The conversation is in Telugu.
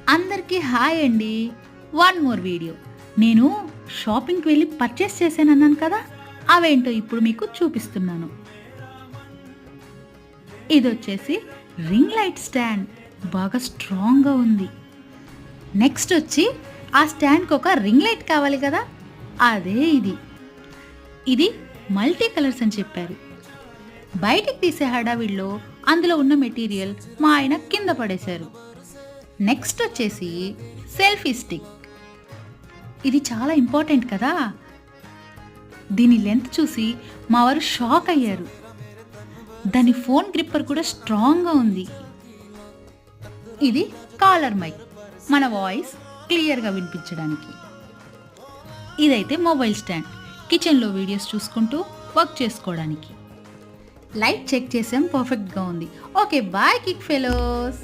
అందరికీ హాయ్ అండి. One more video. నేను షాపింగ్‌కి వెళ్ళి పర్చేస్ చేశానన్నాను కదా! అవేంటో ఇప్పుడు మీకు చూపిస్తున్నాను. ఇదొచ్చేసి రింగ్ లైట్ స్టాండ్. బాగా స్ట్రాంగ్‌గా ఉంది. నెక్స్ట్ వచ్చి ఆ స్టాండ్‌కి ఒక రింగ్ లైట్ కావాలి కదా! అదే ఇది. ఇది మల్టీ కలర్స్ అని చెప్పారు. బయటికి తీసే హడావిడిలో అందులో ఉన్న మెటీరియల్ మా ఆయన కింద పడేశారు. నెక్స్ట్ వచ్చేసి సెల్ఫీ స్టిక్. ఇది చాలా ఇంపార్టెంట్ కదా! దీని లెంత్ చూసి మా వారు షాక్ అయ్యారు. దాని ఫోన్ గ్రిప్పర్ కూడా స్ట్రాంగ్‌గా ఉంది. ఇది కాలర్ మైక్. మన వాయిస్ క్లియర్‌గా వినిపించడానికి. ఇదైతే మొబైల్ స్టాండ్. కిచెన్‌లో వీడియోస్ చూసుకుంటూ వర్క్ చేసుకోవడానికి. లైట్ చెక్ చేసాం, పర్ఫెక్ట్‌గా ఉంది. Okay bye kick fellows.